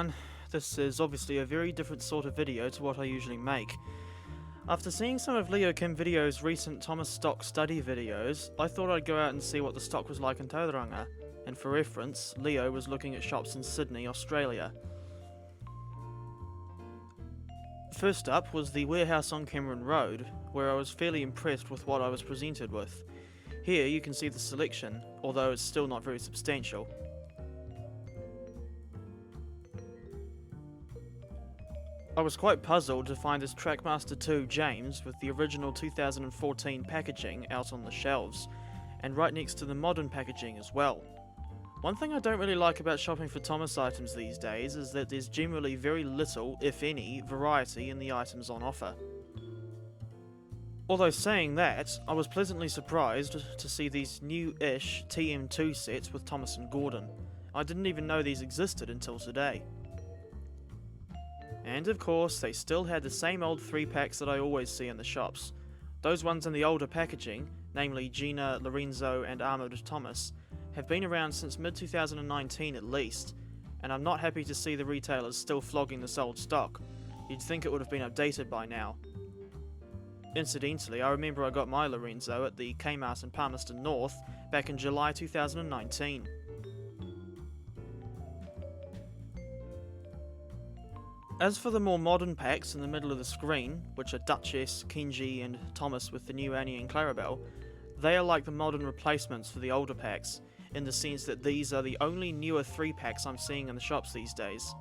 everyone. This is obviously a very different sort of video to what I usually make. After seeing some of Leokimvideo's recent Thomas stock study videos, I thought I'd go out and see what the stock was like in Tauranga, and for reference, Leo was looking at shops in Sydney, Australia. First up was the warehouse on Cameron Road, where I was fairly impressed with what I was presented with. Here you can see the selection, although it's still not very substantial. I was quite puzzled to find this Trackmaster 2 James with the original 2014 packaging out on the shelves, and right next to the modern packaging as well. One thing I don't really like about shopping for Thomas items these days is that there's generally very little, if any, variety in the items on offer. Although saying that, I was pleasantly surprised to see these new-ish TM2 sets with Thomas and Gordon. I didn't even know these existed until today. And of course, they still had the same old 3-packs that I always see in the shops. Those ones in the older packaging, namely Gina, Lorenzo and Armoured Thomas, have been around since mid-2019 at least, and I'm not happy to see the retailers still flogging this old stock. You'd think it would have been updated by now. Incidentally, I remember I got my Lorenzo at the Kmart in Palmerston North back in July 2019. As for the more modern packs in the middle of the screen, which are Duchess, Kenji and Thomas with the new Annie and Clarabelle, they are like the modern replacements for the older packs, in the sense that these are the only newer 3-packs I'm seeing in the shops these days.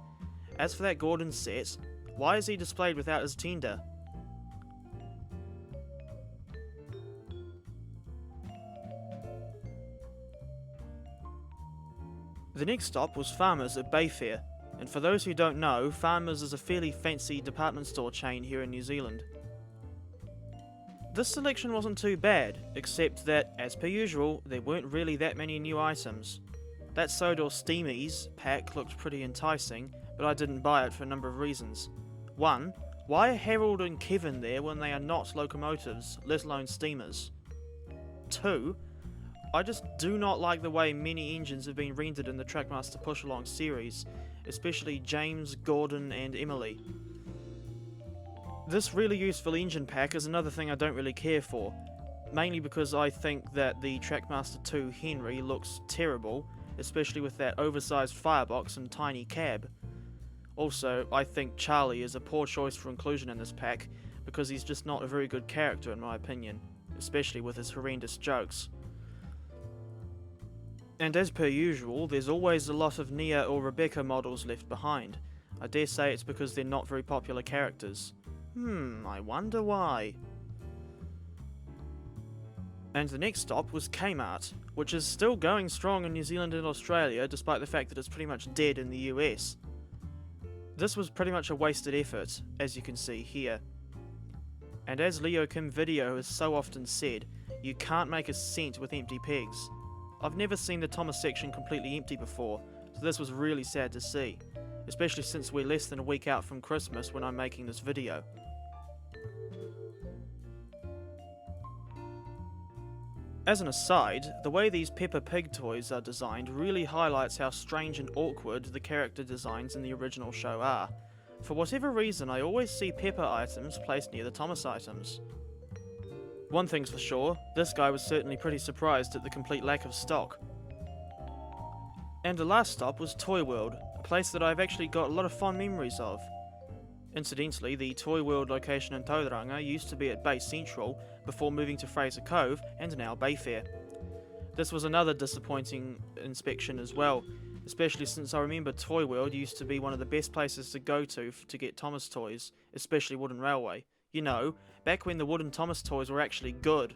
As for that Gordon set, why is he displayed without his tender? The next stop was Farmers at Bayfair, and for those who don't know, Farmers is a fairly fancy department store chain here in New Zealand. This selection wasn't too bad, except that, as per usual, there weren't really that many new items. That Sodor Steamies pack looked pretty enticing, but I didn't buy it for a number of reasons. 1. Why are Harold and Kevin there when they are not locomotives, let alone steamers? 2. I just do not like the way many engines have been rendered in the Trackmaster Push-Along series, especially James, Gordon and Emily. This really useful engine pack is another thing I don't really care for, mainly because I think that the Trackmaster 2 Henry looks terrible, especially with that oversized firebox and tiny cab. Also, I think Charlie is a poor choice for inclusion in this pack, because he's just not a very good character in my opinion, especially with his horrendous jokes. And as per usual, there's always a lot of Nia or Rebecca models left behind. I dare say it's because they're not very popular characters. I wonder why. And the next stop was Kmart, which is still going strong in New Zealand and Australia despite the fact that it's pretty much dead in the US. This was pretty much a wasted effort, as you can see here. And as Leokimvideo has so often said, you can't make a cent with empty pegs. I've never seen the Thomas section completely empty before, so this was really sad to see, especially since we're less than a week out from Christmas when I'm making this video. As an aside, the way these Peppa Pig toys are designed really highlights how strange and awkward the character designs in the original show are. For whatever reason, I always see Peppa items placed near the Thomas items. One thing's for sure, this guy was certainly pretty surprised at the complete lack of stock. And the last stop was Toy World, a place that I've actually got a lot of fond memories of. Incidentally, the Toy World location in Tauranga used to be at Bay Central before moving to Fraser Cove and now Bayfair. This was another disappointing inspection as well, especially since I remember Toy World used to be one of the best places to go to get Thomas toys, especially Wooden Railway. You know, back when the Wooden Thomas toys were actually good.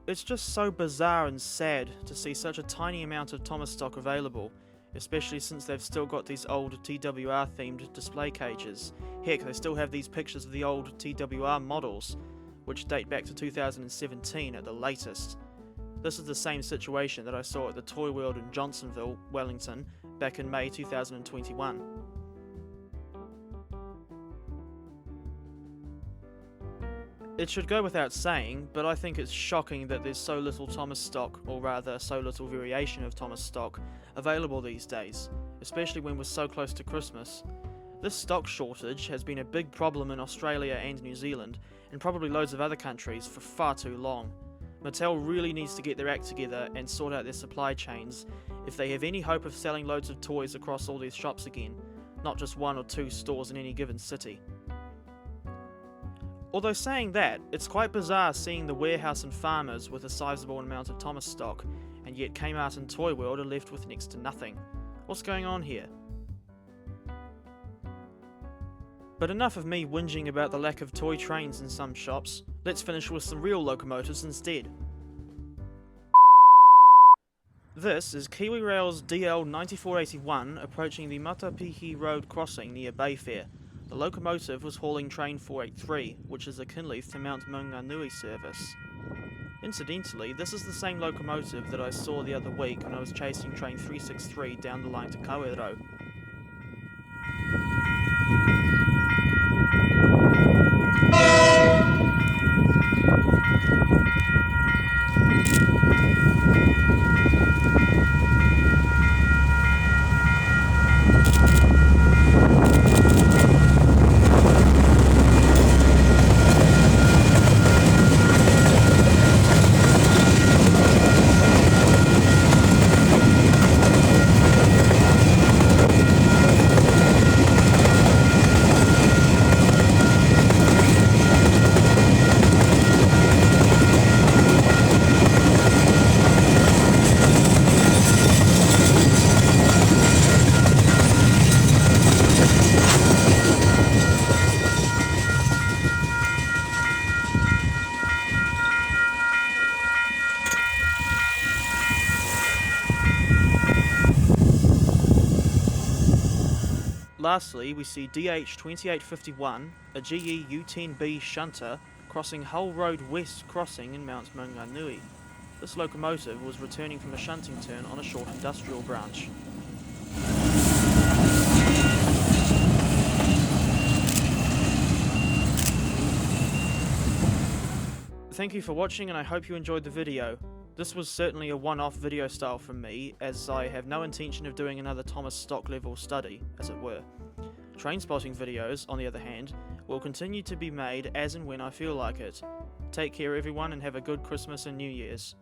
It's just so bizarre and sad to see such a tiny amount of Thomas stock available, especially since they've still got these old TWR themed display cages. Heck, they still have these pictures of the old TWR models, which date back to 2017 at the latest. This is the same situation that I saw at the Toy World in Johnsonville, Wellington, back in May 2021. It should go without saying, but I think it's shocking that there's so little Thomas stock, or rather so little variation of Thomas stock, available these days, especially when we're so close to Christmas. This stock shortage has been a big problem in Australia and New Zealand, and probably loads of other countries, for far too long. Mattel really needs to get their act together and sort out their supply chains if they have any hope of selling loads of toys across all these shops again, not just 1 or 2 stores in any given city. Although saying that, it's quite bizarre seeing the warehouse and farmers with a sizable amount of Thomas stock, and yet Kmart and Toy World are left with next to nothing. What's going on here? But enough of me whinging about the lack of toy trains in some shops. Let's finish with some real locomotives instead. This is KiwiRail's DL 9481 approaching the Matapihi Road crossing near Bayfair. The locomotive was hauling train 483, which is a Kinleith to Mount Maunganui service. Incidentally, this is the same locomotive that I saw the other week when I was chasing train 363 down the line to Kawerau. Lastly, we see DH2851, a GE U10B shunter, crossing Hull Road West crossing in Mount Maunganui. This locomotive was returning from a shunting turn on a short industrial branch. Thank you for watching, and I hope you enjoyed the video. This was certainly a one-off video style from me, as I have no intention of doing another Thomas stock level study, as it were. Train spotting videos, on the other hand, will continue to be made as and when I feel like it. Take care everyone, and have a good Christmas and New Year's.